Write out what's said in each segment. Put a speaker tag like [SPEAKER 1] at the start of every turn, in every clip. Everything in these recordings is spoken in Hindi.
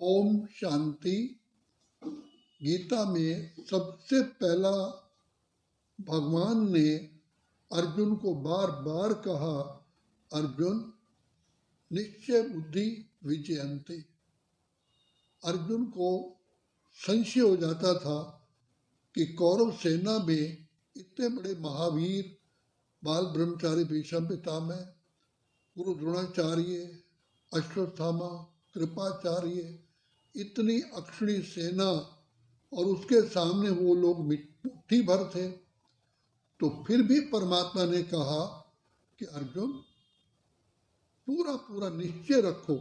[SPEAKER 1] ओम शांति। गीता में सबसे पहला भगवान ने अर्जुन को बार बार कहा, अर्जुन निश्चय बुद्धि विजयन्ते। अर्जुन को संशय हो जाता था कि कौरव सेना में इतने बड़े महावीर बाल ब्रह्मचारी भीष्म पितामह, गुरु द्रोणाचार्य, अश्वत्थामा, कृपाचार्य, इतनी अक्षणी सेना और उसके सामने वो लोग मुट्ठी भर थे। तो फिर भी परमात्मा ने कहा कि अर्जुन पूरा पूरा निश्चय रखो,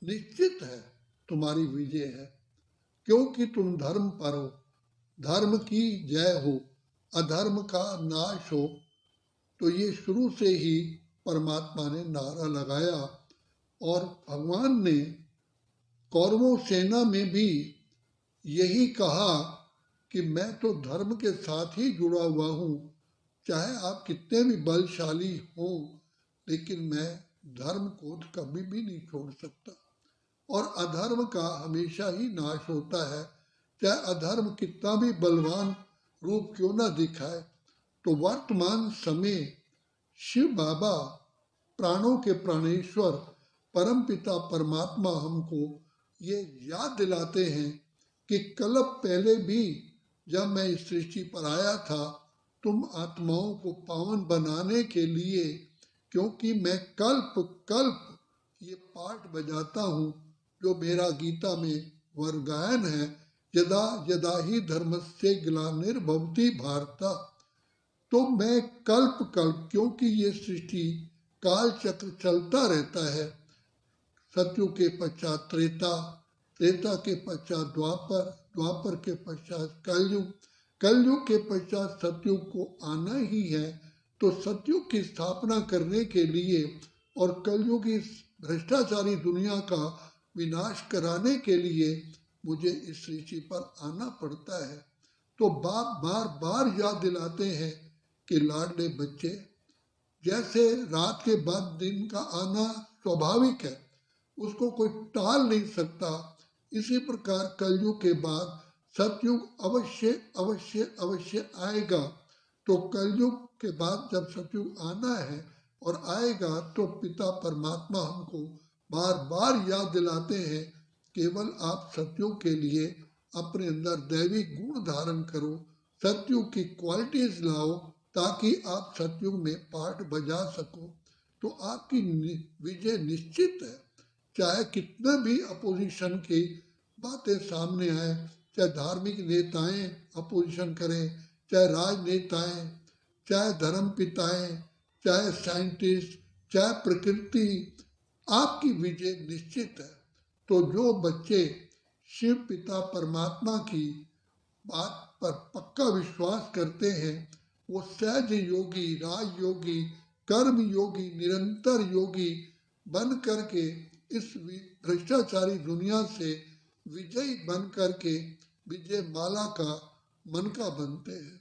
[SPEAKER 1] निश्चित है तुम्हारी विजय है, क्योंकि तुम धर्म पर हो, धर्म की जय हो, अधर्म का नाश हो। तो ये शुरू से ही परमात्मा ने नारा लगाया और भगवान ने कौरवों सेना में भी यही कहा कि मैं तो धर्म के साथ ही जुड़ा हुआ हूँ, चाहे आप कितने भी बलशाली हों, लेकिन मैं धर्म को कभी भी नहीं छोड़ सकता। और अधर्म का हमेशा ही नाश होता है, चाहे अधर्म कितना भी बलवान रूप क्यों ना दिखाए। तो वर्तमान समय शिव बाबा प्राणों के प्राणेश्वर परमपिता परमात्मा हमको ये याद दिलाते हैं कि कल्प पहले भी जब मैं इस सृष्टि पर आया था, तुम आत्माओं को पावन बनाने के लिए, क्योंकि मैं कल्प कल्प ये पाठ बजाता हूँ जो मेरा गीता में वरगायन है, यदा यदा ही धर्मस्य ग्लानिर्भवति भारत। तो मैं कल्प कल्प, क्योंकि ये सृष्टि काल चक्र चलता रहता है, सतयुग के पश्चात त्रेता, त्रेता के पश्चात द्वापर, द्वापर के पश्चात कलयुग, कलयुग के पश्चात सतयुग को आना ही है। तो सतयुग की स्थापना करने के लिए और कलयुग की भ्रष्टाचारी दुनिया का विनाश कराने के लिए मुझे इस सृष्टि पर आना पड़ता है। तो बाप बार बार याद दिलाते हैं कि लाडले बच्चे, जैसे रात के बाद दिन का आना स्वाभाविक है, उसको कोई टाल नहीं सकता, इसी प्रकार कलयुग के बाद सतयुग अवश्य अवश्य अवश्य आएगा। तो कलयुग के बाद जब सतयुग आना है और आएगा, तो पिता परमात्मा हमको बार बार याद दिलाते हैं, केवल आप सतयुग के लिए अपने अंदर दैवी गुण धारण करो, सतयुग की क्वालिटीज लाओ, ताकि आप सतयुग में पाठ बजा सको। तो आपकी विजय निश्चित है, चाहे कितने भी अपोजिशन की बातें सामने आए, चाहे धार्मिक नेताएं अपोजिशन करें, चाहे राजनेताएं, चाहे धर्म पिताएं, चाहे साइंटिस्ट, चाहे प्रकृति, आपकी विजय निश्चित है। तो जो बच्चे शिव पिता परमात्मा की बात पर पक्का विश्वास करते हैं, वो सहज योगी, राज योगी, कर्म योगी, निरंतर योगी बन करके इस भ्रष्टाचारी दुनिया से विजयी बन करके विजय माला का मनका बनते हैं।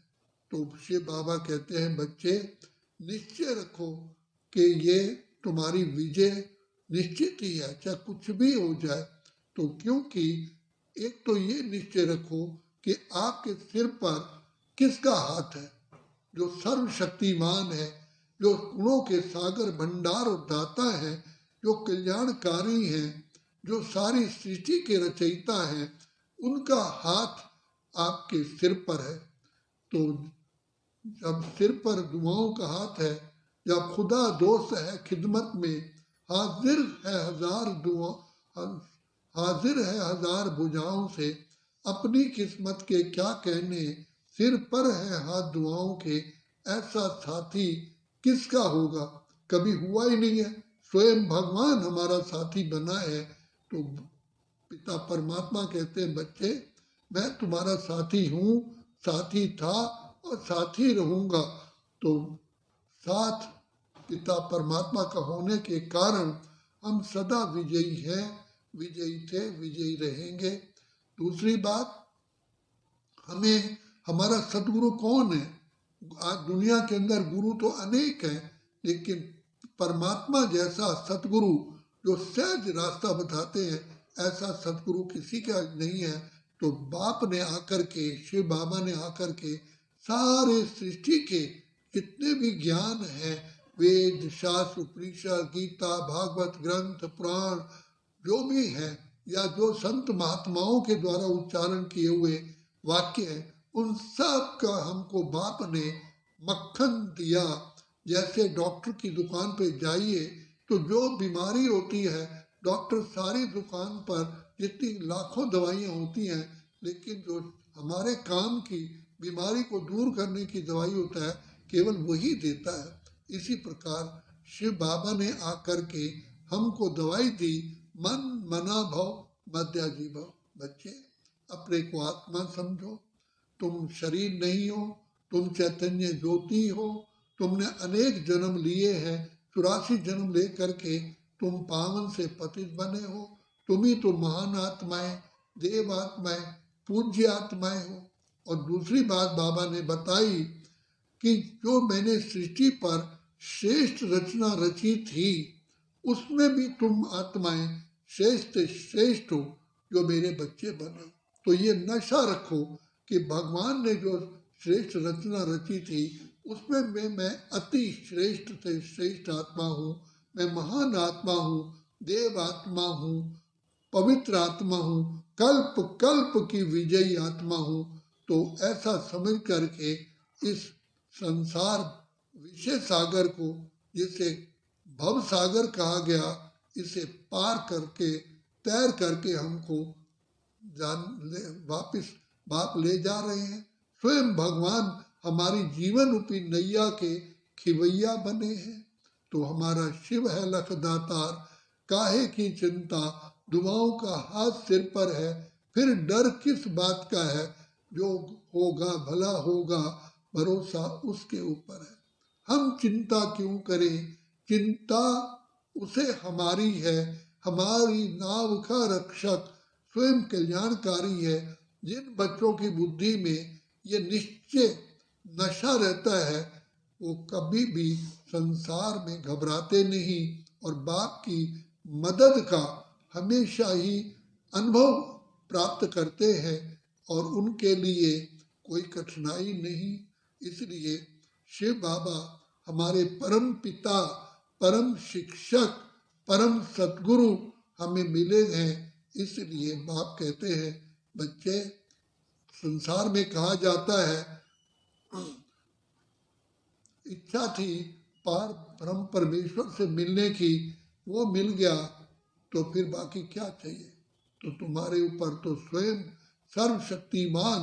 [SPEAKER 1] तो शिव बाबा कहते हैं, बच्चे निश्चय रखो कि ये तुम्हारी विजय निश्चित ही है, चाहे कुछ भी हो जाए। तो क्योंकि एक तो ये निश्चय रखो कि आपके सिर पर किसका हाथ है, जो सर्वशक्तिमान है, जो गुणों के सागर भंडार दाता है, जो कल्याणकारी है, जो सारी सृष्टि के रचयिता है, उनका हाथ आपके सिर पर है। तो जब सिर पर दुआओं का हाथ है, जब खुदा दोस्त है खिदमत में, हाजिर है हजार दुआ, हाजिर है हजार बुझाओं से, अपनी किस्मत के क्या कहने, सिर पर है हाथ दुआओं के, ऐसा साथी किसका होगा, कभी हुआ ही नहीं है, स्वयं भगवान हमारा साथी बना है। तो पिता परमात्मा कहते हैं, बच्चे मैं तुम्हारा साथी हूँ, साथी था और साथी रहूँगा। तो साथ पिता परमात्मा का होने के कारण हम सदा विजयी हैं, विजयी थे, विजयी रहेंगे। दूसरी बात, हमें हमारा सदगुरु कौन है? आज दुनिया के अंदर गुरु तो अनेक हैं, लेकिन परमात्मा जैसा सतगुरु जो सहज रास्ता बताते हैं, ऐसा सदगुरु किसी का नहीं है। तो बाप ने आकर के, शिव बाबा ने आकर के सारे सृष्टि के जितने भी ज्ञान हैं, वेद शास्त्र उपनिषद गीता भागवत ग्रंथ पुराण जो भी है, या जो संत महात्माओं के द्वारा उच्चारण किए हुए वाक्य है, उन सब का हमको बाप ने मक्खन दिया। जैसे डॉक्टर की दुकान पे जाइए तो जो बीमारी होती है, डॉक्टर सारी दुकान पर जितनी लाखों दवाइयाँ होती हैं, लेकिन जो हमारे काम की बीमारी को दूर करने की दवाई होता है, केवल वही देता है। इसी प्रकार शिव बाबा ने आकर के हमको दवाई दी, मन मना भव मध्याजी भव। बच्चे, अपने को आत्मा समझो, तुम शरीर नहीं हो, तुम चैतन्य ज्योति हो। तुमने अनेक जन्म लिए हैं, 84 जन्म ले करके तुम पावन से पतित बने हो। तुम ही तो महान आत्माएं, देव आत्माएं, पूज्य आत्माएं हो। और दूसरी बात बाबा ने बताई कि जो मैंने सृष्टि पर श्रेष्ठ रचना रची थी, उसमें भी तुम आत्माएं श्रेष्ठ श्रेष्ठ हो, जो मेरे बच्चे बने। तो ये नशा रखो कि भगवान ने जो श्रेष्ठ रचना रची थी, उसमें मैं अति श्रेष्ठ से श्रेष्ठ आत्मा हूँ, मैं महान आत्मा हूँ, देव आत्मा हूँ, पवित्र आत्मा हूँ, कल्प कल्प की विजयी आत्मा हूँ। तो ऐसा समझ करके इस संसार विषय सागर को, जिसे भव सागर कहा गया, इसे पार करके तैर करके हमको वापिस बाप ले जा रहे हैं। स्वयं भगवान हमारी जीवन रूपी नैया के खिवैया बने हैं। तो हमारा शिव है लख दातार, काहे की चिंता, दुआओं का हाथ सिर पर है, फिर डर किस बात का है, जो होगा भला होगा, भरोसा उसके ऊपर है। हम चिंता क्यों करें, चिंता उसे हमारी है, हमारी नाव का रक्षक स्वयं कल्याणकारी है। जिन बच्चों की बुद्धि में ये निश्चय नशा रहता है, वो कभी भी संसार में घबराते नहीं और बाप की मदद का हमेशा ही अनुभव प्राप्त करते हैं, और उनके लिए कोई कठिनाई नहीं। इसलिए शिव बाबा हमारे परम पिता, परम शिक्षक, परम सद्गुरु हमें मिले हैं। इसलिए बाप कहते हैं, बच्चे, संसार में कहा जाता है इच्छा थी पार ब्रह्म परमेश्वर से मिलने की, वो मिल गया, तो फिर बाकी क्या चाहिए। तो तुम्हारे ऊपर तो स्वयं सर्वशक्तिमान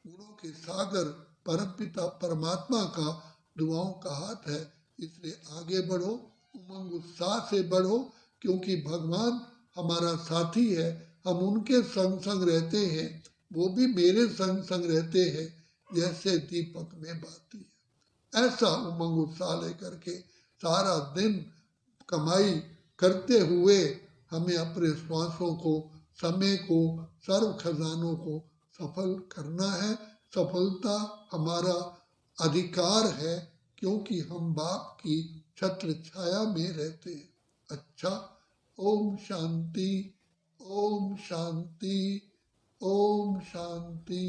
[SPEAKER 1] गुणों के सागर परमपिता परमात्मा का दुआओं का हाथ है। इसलिए आगे बढ़ो, उमंग उत्साह से बढ़ो, क्योंकि भगवान हमारा साथी है। हम उनके संग संग रहते हैं, वो भी मेरे संग संग रहते हैं, जैसे दीपक में बाती है। ऐसा उमंग उत्साह लेकर के सारा दिन कमाई करते हुए हमें अपने श्वासों को, समय को, सर्व खजानों को सफल करना है। सफलता हमारा अधिकार है, क्योंकि हम बाप की छत्र छाया में रहते हैं। अच्छा, ओम शांति, ओम शांति, ओम शांति।